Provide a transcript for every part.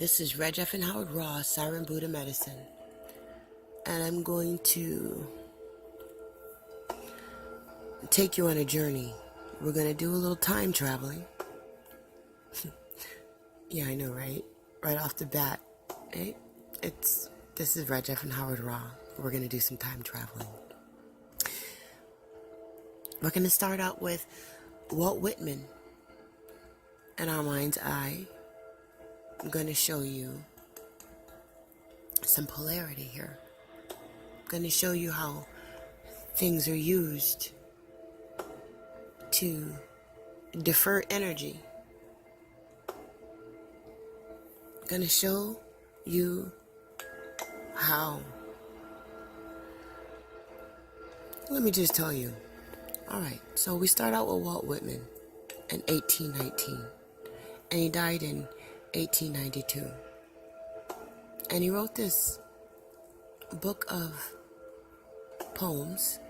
This is Reg F. and Howard Ross, Siren Buddha Medicine. And I'm going to take you on a journey. We're going to do a little time traveling. Yeah, I know, right? Right off the bat. Right? This is Reg F. and Howard Ross. We're going to do some time traveling. We're going to start out with Walt Whitman. In our mind's eye, I'm going to show you some polarity here. I'm going to show you how things are used to defer energy. I'm going to show you how. Let me just tell you. Alright, so we start out with Walt Whitman in 1819. And he died in 1892. And he wrote this book of poems,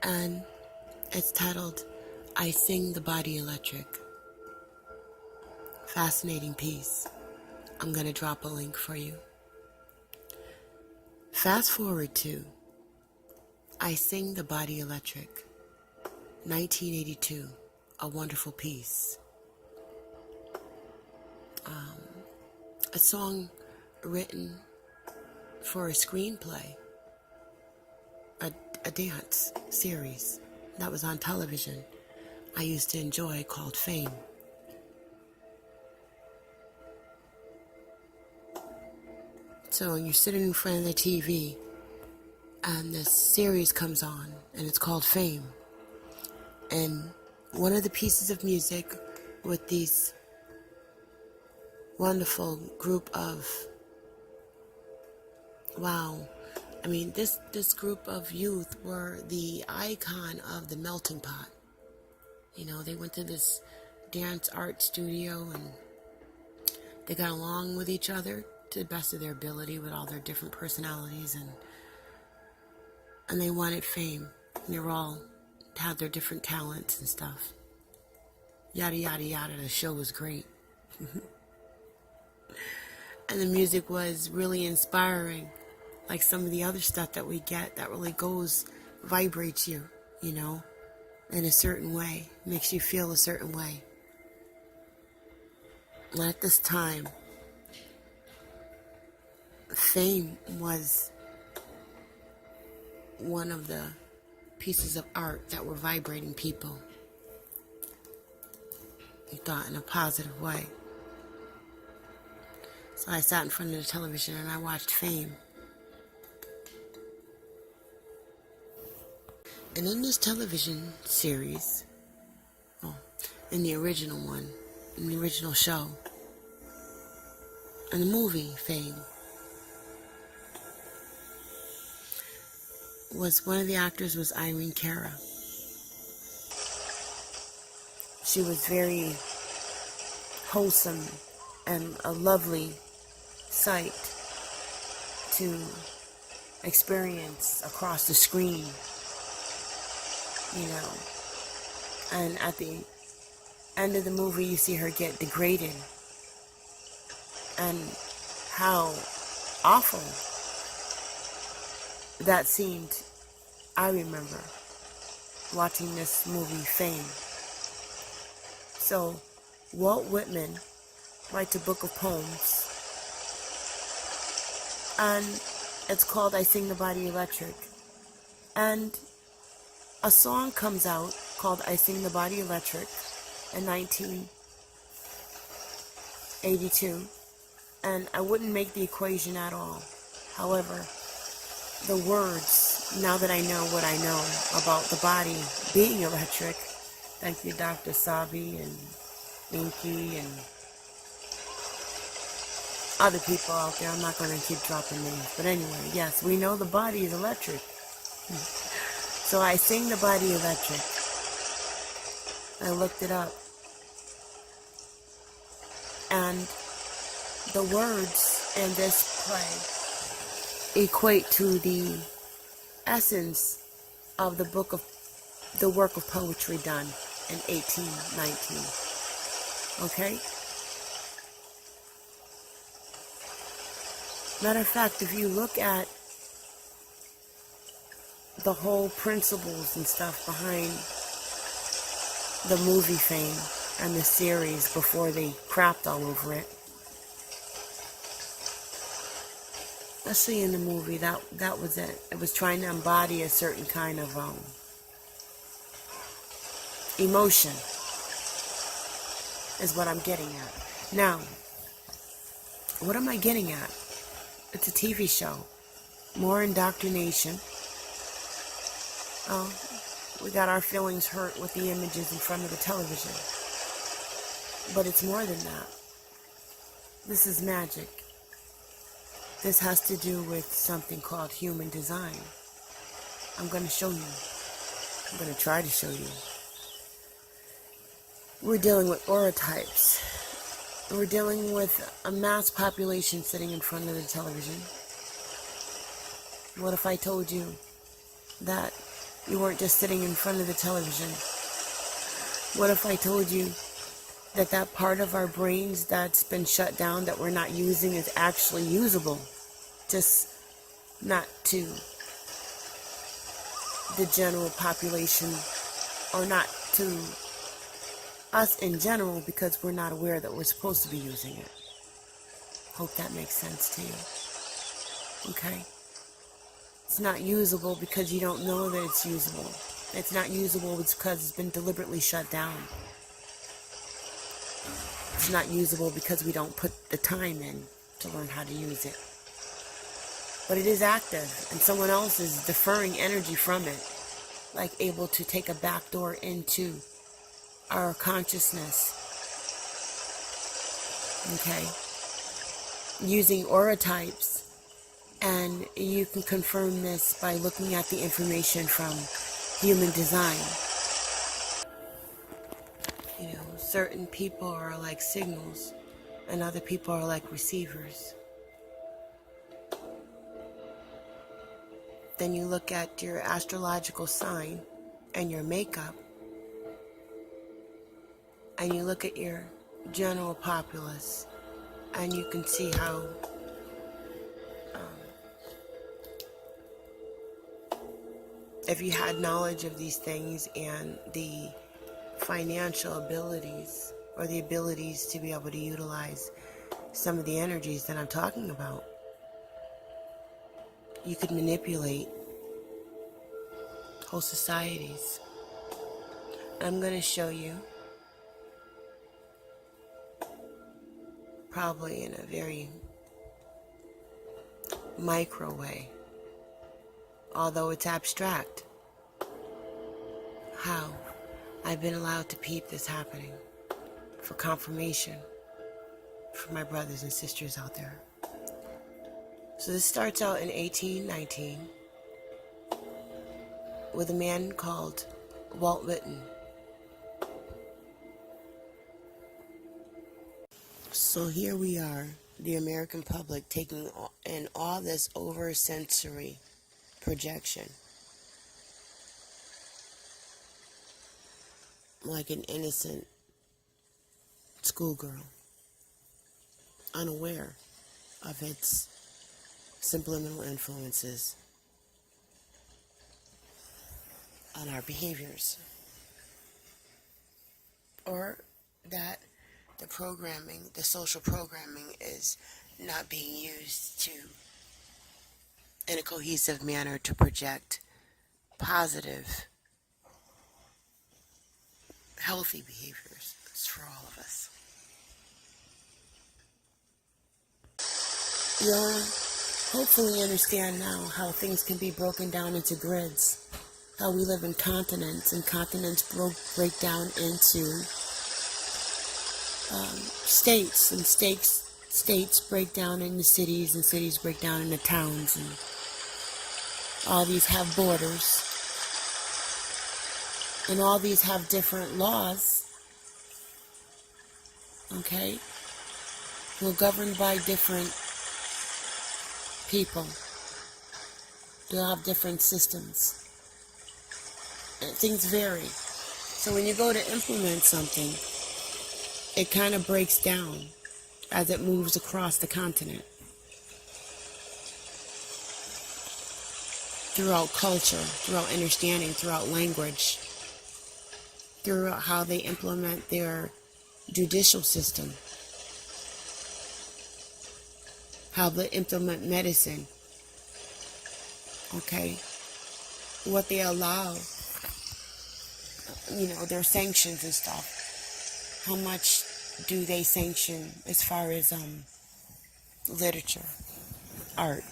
and it's titled I Sing the Body Electric. Fascinating piece. I'm going to drop a link for you. Fast forward to I Sing the Body Electric, 1982, a wonderful piece. A song written for a screenplay, a dance series that was on television I used to enjoy called Fame. So you're sitting in front of the TV and this series comes on and it's called Fame. And one of the pieces of music with these wonderful group of, this group of youth were the icon of the melting pot. You know, they went to this dance art studio and they got along with each other to the best of their ability with all their different personalities, and they wanted fame. And they were all had their different talents and stuff. Yada yada yada. The show was great. And the music was really inspiring, like some of the other stuff that we get that really vibrates you, you know, in a certain way, makes you feel a certain way. And at this time, Fame was one of the pieces of art that were vibrating people. You thought in a positive way. So I sat in front of the television and I watched Fame. And in this television series, in the original one, in the original show, in the movie Fame, one of the actors was Irene Cara. She was very wholesome and a lovely sight to experience across the screen, you know. And at the end of the movie, you see her get degraded, and how awful that seemed. I remember watching this movie Fame. So Walt Whitman writes a book of poems, and it's called I Sing the Body Electric. And a song comes out called I Sing the Body Electric in 1982, and I wouldn't make the equation at all. However, the words, now that I know what I know about the body being electric, thank you Dr. Sabi and Inky and other people out there. I'm not going to keep dropping names. But anyway, yes, we know the body is electric. So I sing the body electric. I looked it up. And the words in this play equate to the essence of the work of poetry done in 1819. Okay? Matter of fact, if you look at the whole principles and stuff behind the movie Fame and the series before they crapped all over it, let's see, in the movie, that was it. It was trying to embody a certain kind of emotion, is what I'm getting at. Now, what am I getting at? It's a TV show. More indoctrination. Oh, we got our feelings hurt with the images in front of the television. But it's more than that. This is magic. This has to do with something called human design. I'm going to show you. I'm going to try to show you. We're dealing with aura types. We're dealing with a mass population sitting in front of the television. What if I told you that you weren't just sitting in front of the television? What if I told you that that part of our brains that's been shut down, that we're not using, is actually usable, just not to the general population, or not to us in general, because we're not aware that we're supposed to be using it. Hope that makes sense to you. Okay? It's not usable because you don't know that it's usable. It's not usable because it's been deliberately shut down. It's not usable because we don't put the time in to learn how to use it. But it is active, and someone else is deferring energy from it, like able to take a back door into our consciousness. Okay? Using aura types. And you can confirm this by looking at the information from human design. You know, certain people are like signals, and other people are like receivers. Then you look at your astrological sign and your makeup, and you look at your general populace, and you can see how if you had knowledge of these things and the financial abilities, or the abilities to be able to utilize some of the energies that I'm talking about, you could manipulate whole societies. I'm going to show you, probably in a very micro way, although it's abstract, how I've been allowed to peep this happening, for confirmation for my brothers and sisters out there. So this starts out in 1819 with a man called Walt Whitman. So here we are, the American public, taking in all this over-sensory projection, like an innocent schoolgirl, unaware of its subliminal influences on our behaviors, or that the programming, the social programming, is not being used in a cohesive manner to project positive, healthy behaviors. It's for all of us. You'll hopefully understand now how things can be broken down into grids, how we live in continents, and continents break down into states, and states break down into cities, and cities break down into towns, and all these have borders, and all these have different laws, okay? We're governed by different people. They'll have different systems. And things vary. So when you go to implement something, it kind of breaks down as it moves across the continent. throughout culture, throughout understanding, throughout language, throughout how they implement their judicial system, how they implement medicine, okay, what they allow, their sanctions and stuff. How much do they sanction as far as literature, art?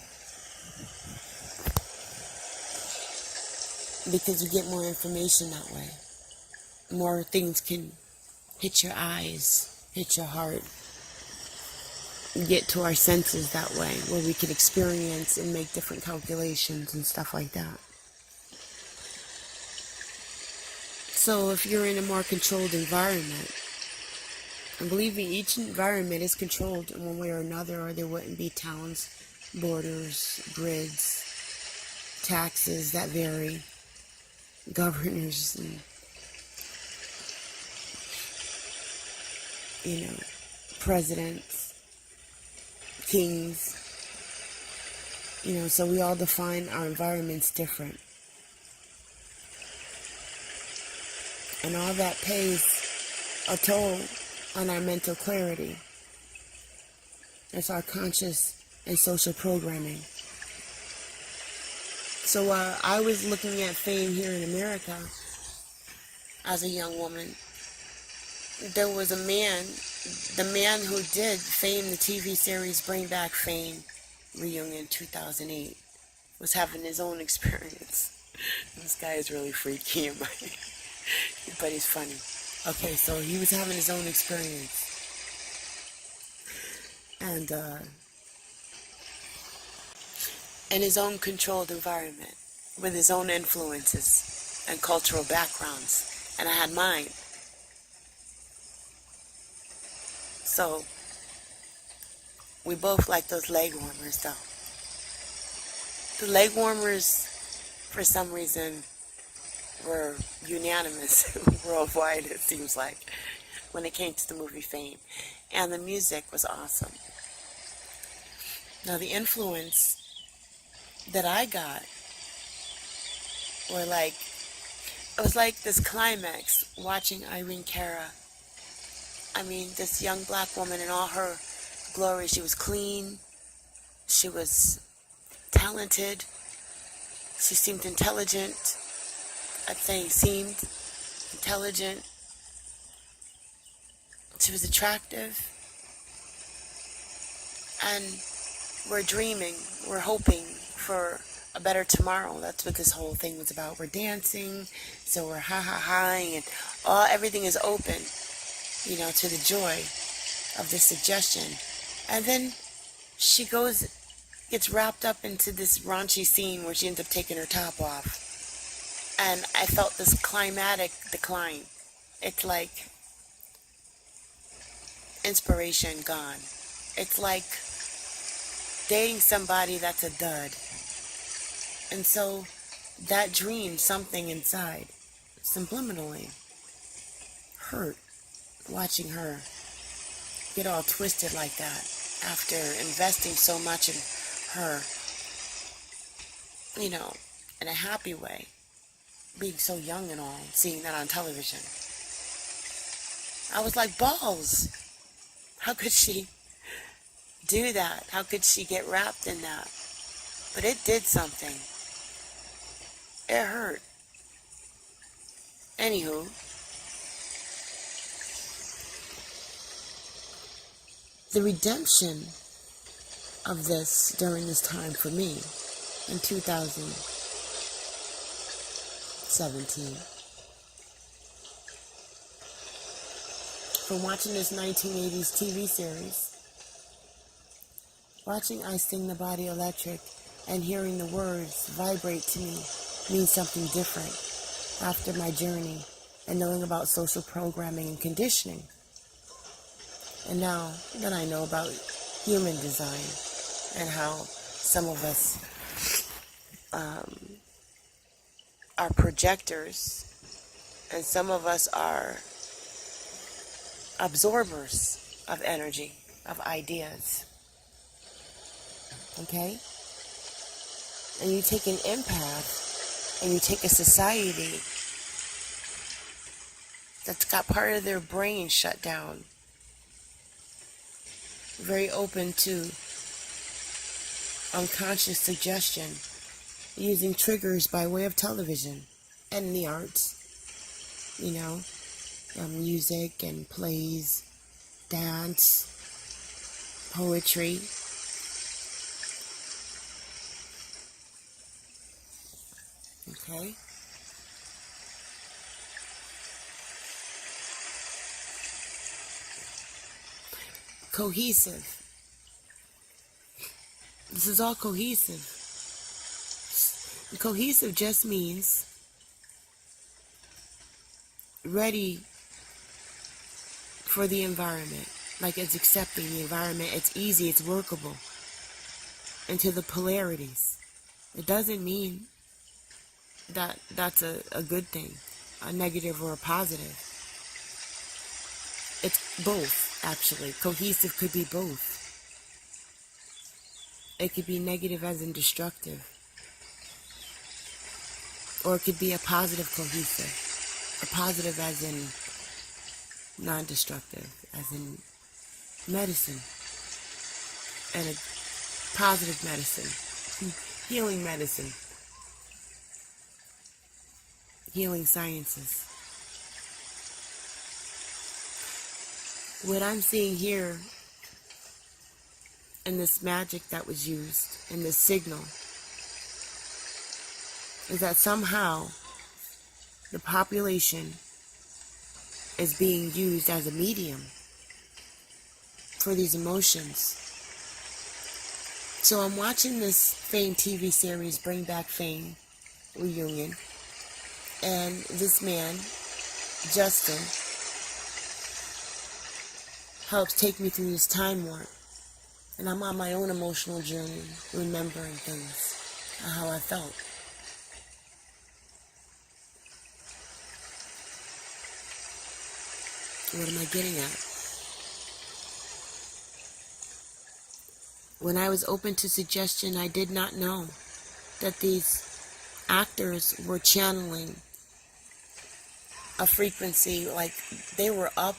Because you get more information that way. More things can hit your eyes, hit your heart, get to our senses that way, where we can experience and make different calculations and stuff like that. So if you're in a more controlled environment, and believe me, each environment is controlled in one way or another, or there wouldn't be towns, borders, grids, taxes that vary, governors, and, presidents, kings, so we all define our environments different. And all that pays a toll on our mental clarity. That's our conscious and social programming. So I was looking at fame here in America as a young woman. There was a man, the man who did Fame, the TV series Bring Back Fame reunion 2008, was having his own experience. This guy is really freaky, but he's funny. Okay, so he was having his own experience. And in his own controlled environment, with his own influences and cultural backgrounds. And I had mine. So, we both like those leg warmers, though. The leg warmers, for some reason, were unanimous worldwide, it seems like, when it came to the movie Fame. And the music was awesome. Now, the influence that I got it was like this climax watching Irene Cara. I mean, this young black woman in all her glory. She was clean. She was talented. She seemed intelligent. I'd say seemed intelligent. She was attractive. And we're dreaming, we're hoping for a better tomorrow. That's what this whole thing was about. We're dancing, so we're ha-ha-haing, and everything is open, to the joy of this suggestion. And then she gets wrapped up into this raunchy scene where she ends up taking her top off. And I felt this climatic decline. It's like inspiration gone. It's like dating somebody that's a dud. And so that dream, something inside, subliminally, hurt watching her get all twisted like that after investing so much in her, in a happy way, being so young and all, seeing that on television. I was like, balls! How could she do that? How could she get wrapped in that? But it did something. It hurt. Anywho, the redemption of this during this time for me in 2017, from watching this 1980s TV series, watching I Sing the Body Electric and hearing the words vibrate to me means something different after my journey and knowing about social programming and conditioning. And now that I know about human design and how some of us are projectors and some of us are absorbers of energy, of ideas. Okay? and you take an empath, and you take a society that's got part of their brain shut down, very open to unconscious suggestion, using triggers by way of television and the arts, music and plays, dance, poetry. Okay? Cohesive. This is all cohesive. Cohesive just means ready for the environment. Like it's accepting the environment. It's easy. It's workable. Into the polarities. It doesn't mean that that's a good thing, a negative or a positive. It's both, actually. Cohesive could be both. It could be negative as in destructive. Or it could be a positive cohesive. A positive as in non-destructive, as in medicine. And a positive medicine. Healing medicine. Healing sciences. What I'm seeing here in this magic that was used, in this signal, is that somehow the population is being used as a medium for these emotions. So I'm watching this Fame TV series, Bring Back Fame Reunion, and this man, Justin, helps take me through this time warp. And I'm on my own emotional journey, remembering things, and how I felt. What am I getting at? When I was open to suggestion, I did not know that these actors were channeling a frequency, like they were up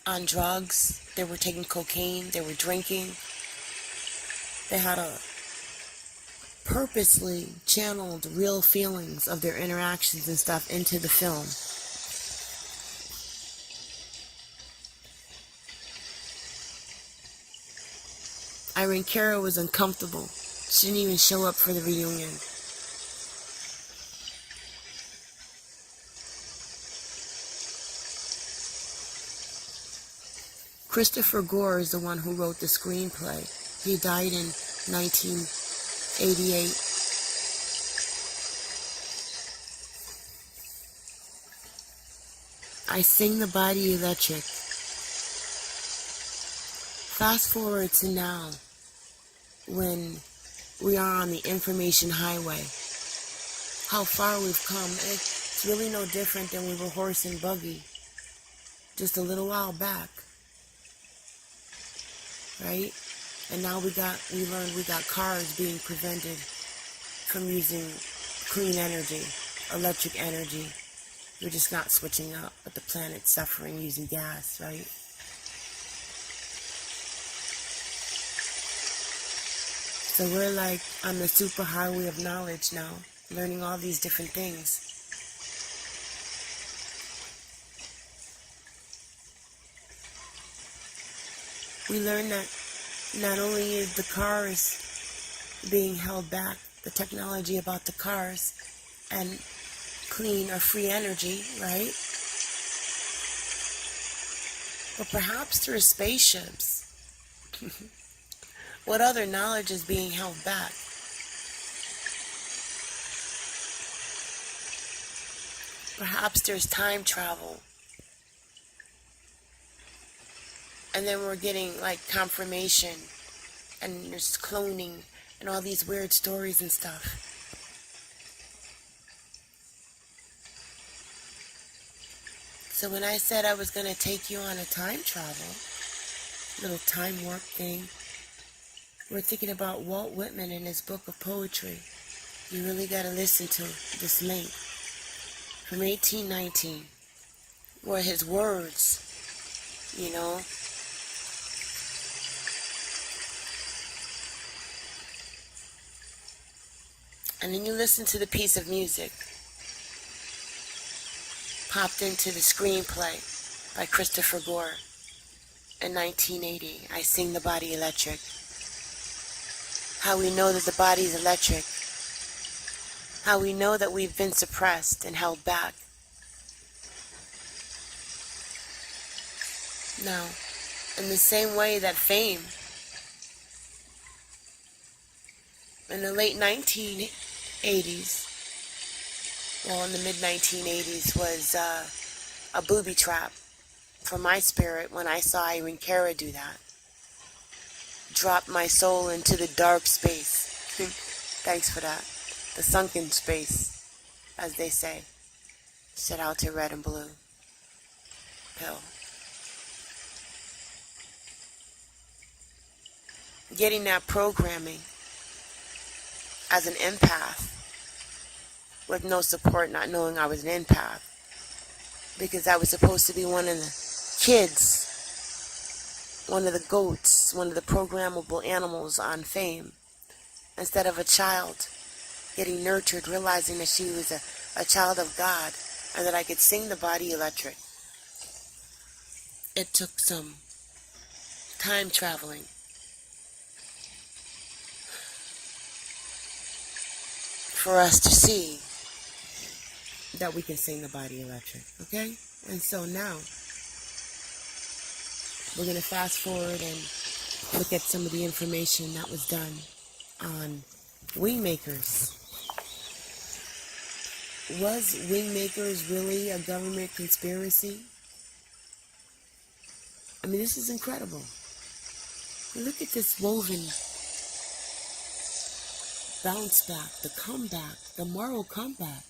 on drugs, they were taking cocaine, they were drinking. They had a purposely channeled real feelings of their interactions and stuff into the film. Irene Cara was uncomfortable. She didn't even show up for the reunion. Christopher Gore is the one who wrote the screenplay. He died in 1988. I sing the body electric. Fast forward to now, when we are on the information highway. How far we've come. It's really no different than we were horse and buggy just a little while back. Right? And now we learned we got cars being prevented from using clean energy, electric energy. We're just not switching up, but the planet's suffering using gas, right? So we're like on the superhighway of knowledge now, learning all these different things. We learn that not only is the cars being held back, the technology about the cars and clean or free energy, right? But perhaps through spaceships. What other knowledge is being held back? Perhaps there's time travel. And then we're getting like confirmation, and there's cloning and all these weird stories and stuff. So when I said I was going to take you on a time travel, little time warp thing, We're thinking about Walt Whitman and his book of poetry. You really got to listen to this link from 1819, where his words, you know, and then you listen to the piece of music popped into the screenplay by Christopher Gore in 1980, I Sing the Body Electric. How we know that the body is electric. How we know that we've been suppressed and held back. Now, in the same way that fame in the late 1980s, well, in the mid-1980s, was a booby trap for my spirit when I saw Irene Cara do that. Dropped my soul into the dark space. Thanks for that. The sunken space, as they say. Shout out to Red and Blue Pill. Getting that programming as an empath with no support, not knowing I was an empath, because I was supposed to be one of the kids, one of the goats, one of the programmable animals on Fame, instead of a child getting nurtured, realizing that she was a child of God and that I could sing the body electric. It took some time traveling for us to see that we can sing the body electric, okay? And so now, we're going to fast forward and look at some of the information that was done on Wingmakers. Was Wingmakers really a government conspiracy? I mean, this is incredible. Look at this woven bounce back, the comeback, the moral comeback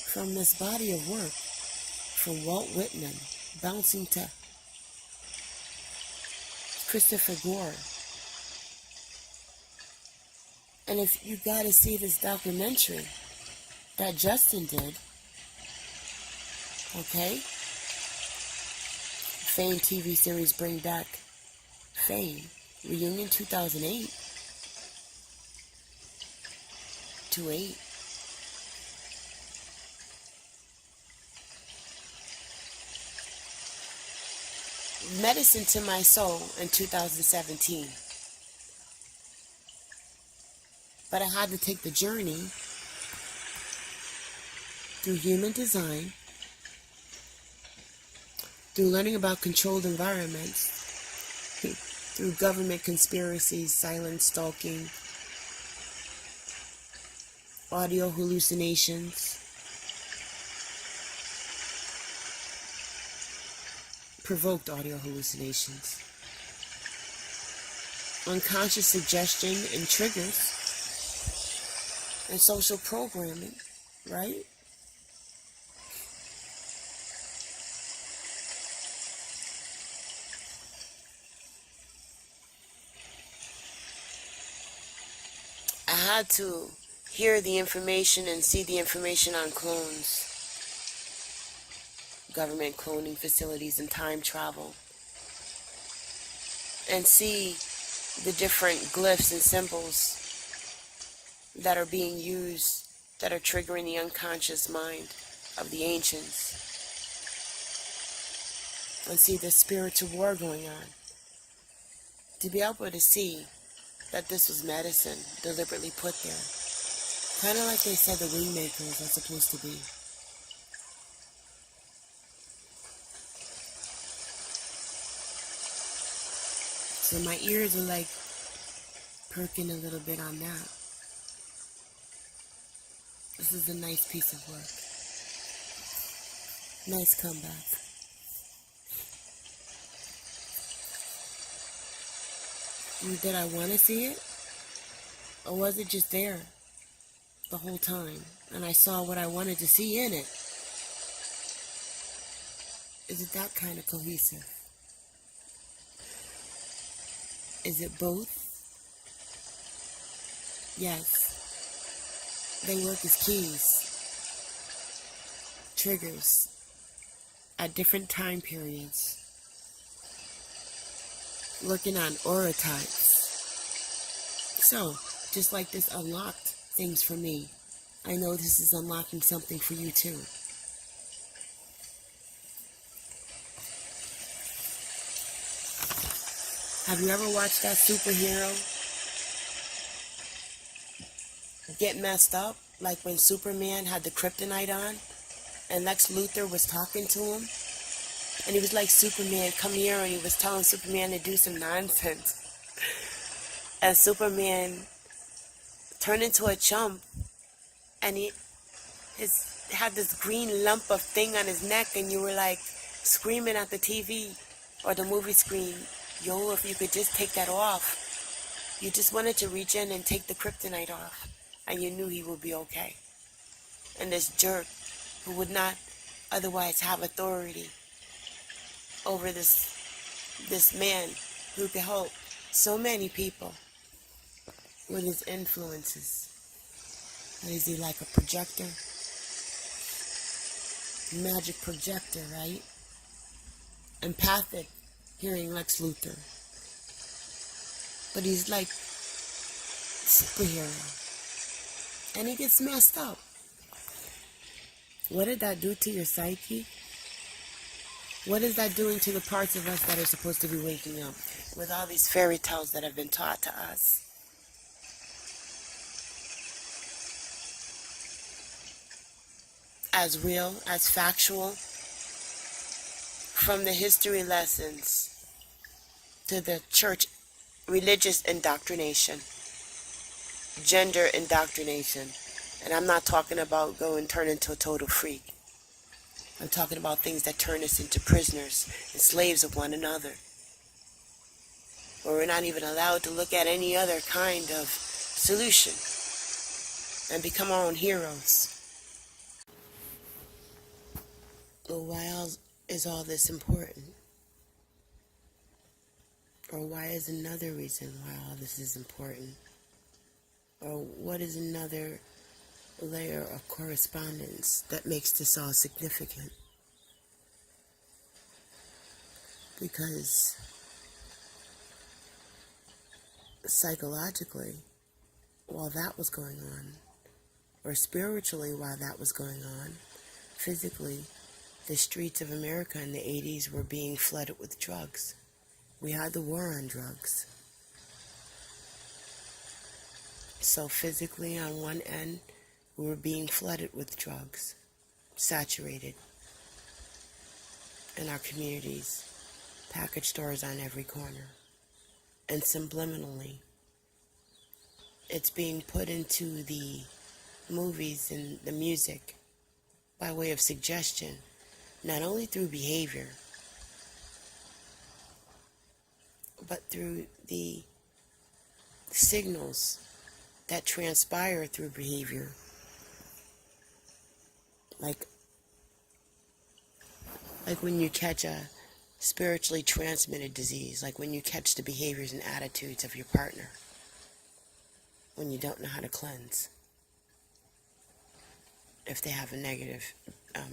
from this body of work from Walt Whitman, bouncing to Christopher Gore. And if you got to see this documentary that Justin did, okay? Fame TV series Bring Back Fame, Reunion 2008 to 8. Medicine to My Soul in 2017. But I had to take the journey through human design, through learning about controlled environments, through government conspiracies, silent stalking, audio hallucinations, provoked audio hallucinations, unconscious suggestion and triggers, and social programming, right? I had to hear the information and see the information on clones, government cloning facilities and time travel, and see the different glyphs and symbols that are being used, that are triggering the unconscious mind of the ancients, and see the spiritual war going on. To be able to see that this was medicine deliberately put there. Kind of like they said the Wingmakers are supposed to be. So my ears are like perking a little bit on that. This is a nice piece of work. Nice comeback. Did I want to see it? Or was it just there the whole time and I saw what I wanted to see in it? Is it that kind of cohesive? Is it both? Yes. They work as keys, triggers, at different time periods, working on aura types. So, just like this unlocked things for me, I know this is unlocking something for you too. Have you ever watched that superhero get messed up? Like when Superman had the kryptonite on and Lex Luthor was talking to him? And he was like, Superman, come here. And he was telling Superman to do some nonsense. And Superman turned into a chump. And he had this green lump of thing on his neck. And you were like screaming at the TV or the movie screen, yo, if you could just take that off. You just wanted to reach in and take the kryptonite off. And you knew he would be okay. And this jerk who would not otherwise have authority over this man who could help so many people with his influences. What is he, like a projector? Magic projector, right? Empathic, hearing Lex Luthor. But he's like superhero. And he gets messed up. What did that do to your psyche? What is that doing to the parts of us that are supposed to be waking up with all these fairy tales that have been taught to us? As real, as factual, from the history lessons to the church religious indoctrination, gender indoctrination. And I'm not talking about go and turn into a total freak. I'm talking about things that turn us into prisoners and slaves of one another. Where we're not even allowed to look at any other kind of solution and become our own heroes. Well, why else is all this important? Or why is another reason why all this is important? Or what is another layer of correspondence that makes this all significant? Because psychologically, while that was going on, or spiritually while that was going on, physically, the streets of America in the 80s were being flooded with drugs. We had the war on drugs. So physically, on one end, we were being flooded with drugs, saturated in our communities, package stores on every corner. And subliminally, it's being put into the movies and the music by way of suggestion, not only through behavior, but through the signals that transpire through behavior. Like when you catch a spiritually transmitted disease, like when you catch the behaviors and attitudes of your partner, when you don't know how to cleanse, if they have a negative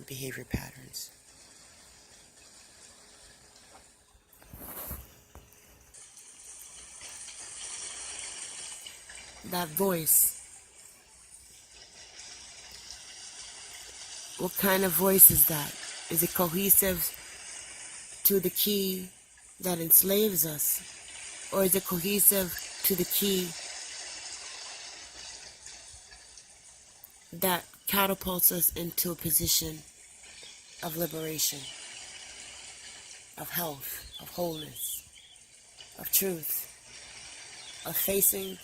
behavior patterns. That voice. What kind of voice is that? Is it cohesive to the key that enslaves us? Or is it cohesive to the key that catapults us into a position of liberation, of health, of wholeness, of truth, of facing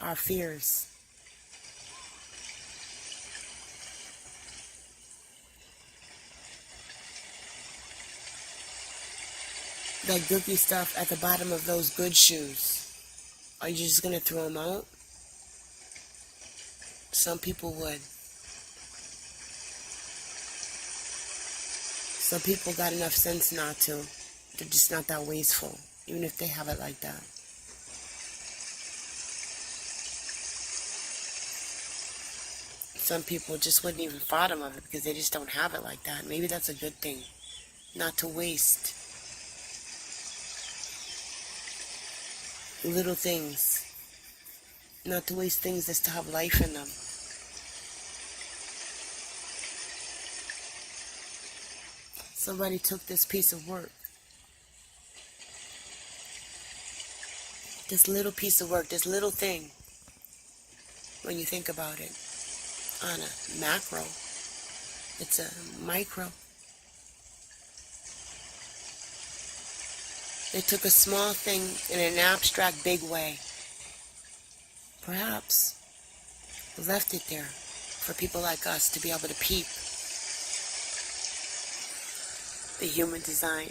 our fears? That gooky stuff at the bottom of those good shoes, are you just going to throw them out? Some people would. Some people got enough sense not to. They're just not that wasteful, even if they have it like that. Some people just wouldn't even fathom of it because they just don't have it like that. Maybe that's a good thing. Not to waste little things. Not to waste things that still have life in them. Somebody took this piece of work. This little piece of work, this little thing, when you think about it, on a macro, it's a micro. They took a small thing in an abstract, big way. Perhaps left it there for people like us to be able to peep the human design.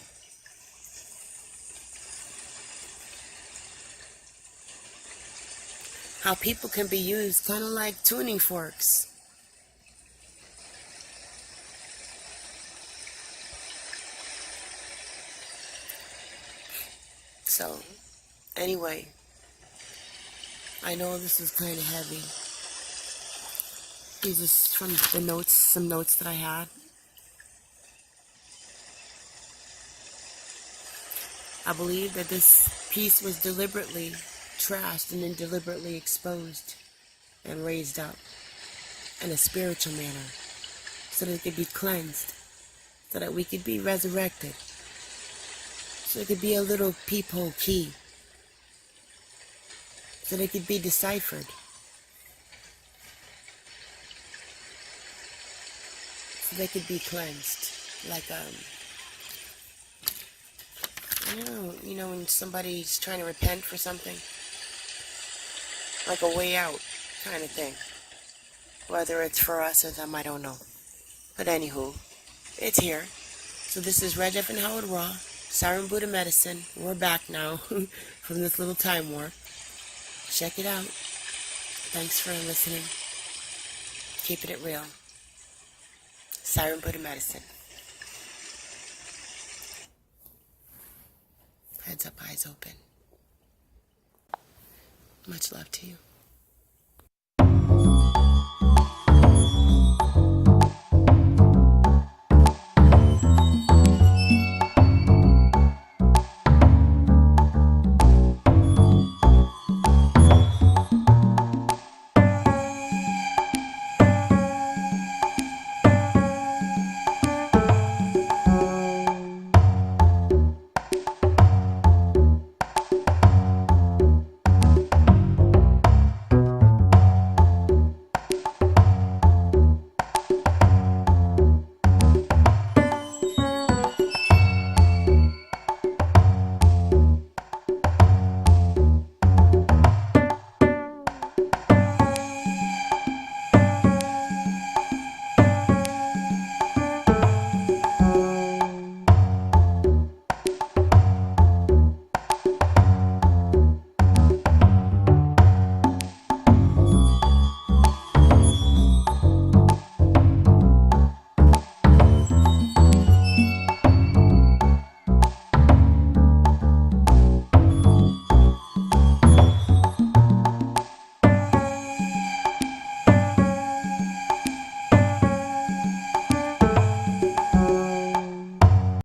How people can be used kind of like tuning forks. So, anyway, I know this is kind of heavy. These are from the notes, some notes that I had. I believe that this piece was deliberately trashed and then deliberately exposed and raised up in a spiritual manner so that it could be cleansed, so that we could be resurrected, so it could be a little peephole key, so that it could be deciphered, so they could be cleansed, like you know when somebody's trying to repent for something, like a way out kind of thing. Whether it's for us or them, I don't know. But anywho, it's here. So this is Red Jeff and Howard Raw, Siren Buddha Medicine. We're back now from this little time warp. Check it out. Thanks for listening. Keeping it real. Siren Buddha Medicine. Heads up, eyes open. Much love to you.